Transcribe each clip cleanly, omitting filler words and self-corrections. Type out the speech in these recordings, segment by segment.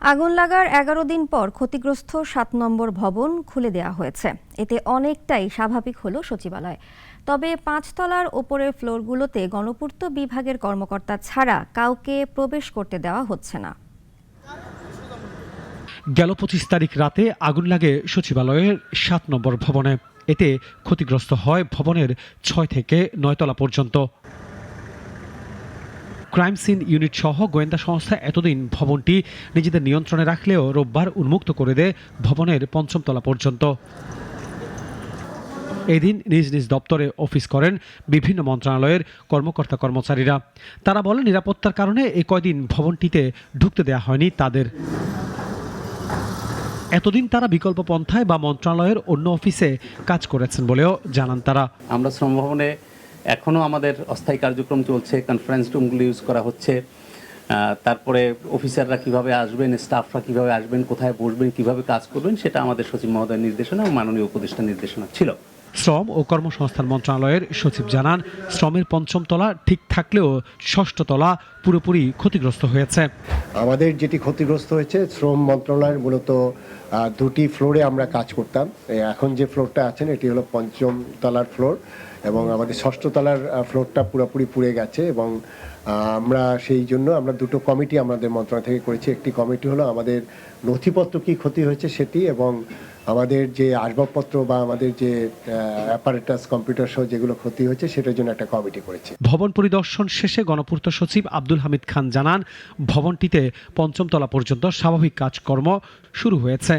আগুন লাগার ১১ দিন পর ক্ষতিগ্রস্ত ৭ নম্বর ভবন খুলে দেওয়া হয়েছে। এতে অনেকটাই স্বাভাবিক হলো সচিবালয়। তবে ৫ তলার ওপরের ফ্লোরগুলোতে গণপূর্ত বিভাগের কর্মকর্তা ছাড়া কাউকে প্রবেশ করতে দেওয়া হচ্ছে না। গেল ২৫ তারিখ রাতে আগুন লাগে সচিবালয়ের ৭ নম্বর ভবনে। এতে ক্ষতিগ্রস্ত হয় ভবনের ৬ থেকে ৯ তলা পর্যন্ত। ক্রাইম সিন ইউনিট সহ গোয়েন্দা সংস্থা এতদিন ভবনটি নিজেদের নিয়ন্ত্রণে রাখলেও রোববার উন্মুক্ত করে দেয় ভবনের ৫ম তলা পর্যন্ত। এদিন নিজ নিজ দপ্তরে অফিস করেন বিভিন্ন মন্ত্রণালয়ের কর্মকর্তা কর্মচারীরা। তারা বলেন, নিরাপত্তার কারণে এই কয়দিন ভবনটিতে ঢুকতে দেওয়া হয়নি তাদের। এতদিন তারা বিকল্প পন্থায় বা মন্ত্রণালয়ের অন্য অফিসে কাজ করেছেন বলেও জানান তারা। আমরা শ্রম ভবনে এখনও আমাদের অস্থায়ী কার্যক্রম চলছে, কনফারেন্স রুমগুলো ইউজ করা হচ্ছে। তারপরে অফিসাররা কিভাবে আসবেন, স্টাফরা কিভাবে আসবেন, কোথায় বসবেন, কিভাবে কাজ করবেন, সেটা আমাদের সচিব মহোদয়ের নির্দেশনা ও মাননীয় উপদেষ্টার নির্দেশনা ছিল। শ্রম ও কর্মসংস্থান মন্ত্রণালয়ের সচিব জানান, শ্রমের ৫ম তলা ঠিক থাকলেও ৬ষ্ঠ তলা পুরোপুরি ক্ষতিগ্রস্ত হয়েছে। আমাদের যেটি ক্ষতিগ্রস্ত হয়েছে, শ্রম মন্ত্রণালয়ের মূলত দুটি ফ্লোরে আমরা কাজ করতাম। এখন যে ফ্লোরটা আছেন এটি হলো ৫ম তলার ফ্লোর এবং আমাদের ৬ষ্ঠ তলার ফ্লোরটা পুরোপুরি পুড়ে গেছে এবং আমরা সেই জন্য আমরা দুটো কমিটি আমাদের মন্ত্রণালয় থেকে করেছি। একটি কমিটি হলো আমাদের নথিপত্র কি ক্ষতি হয়েছে সেটি, এবং আমাদের যে আসবাবপত্র বা আমাদের যে অ্যাপারেটাস কম্পিউটার সহ যেগুলো ক্ষতি হয়েছে সেটার জন্য একটা কমিটি করেছে। ভবন পরিদর্শন শেষে গণপূর্ত সচিব আব্দুল হামিদ খান জানান, ভবনটিতে ৫ম তলা পর্যন্ত স্বাভাবিক কাজকর্ম শুরু হয়েছে।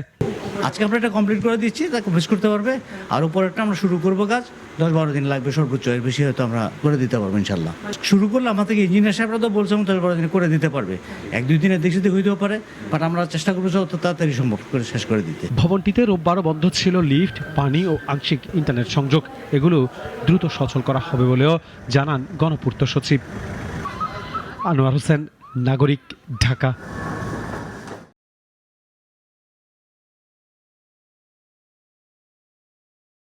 আজকে আমরা এটা কমপ্লিট করে দিচ্ছি, তাকে অফিস করতে পারবে। আর উপরেরটা আমরা শুরু করবো কাজ, ১০-১২ দিন লাগবে সর্বোচ্চ, এর বেশি হয়তো আমরা করে দিতে পারবো ইনশাল্লাহ। শুরু করলে আমাদের ইঞ্জিনিয়ার সাহেবরা তো বলছে ১০-১২ দিন করে দিতে পারবে। ১-২ দিনের দিক থেকে হইতেও পারে, বাট আমরা চেষ্টা করবো যত তাড়াতাড়ি সম্ভব করে শেষ করে দিতে। ভবনটিতে রোববারও বন্ধ ছিল লিফট, পানি ও আংশিক ইন্টারনেট সংযোগ। এগুলো দ্রুত সচল করা হবে বলেও জানান গণপূর্ত সচিব। আনোয়ার হোসেন, নাগরিক, ঢাকা।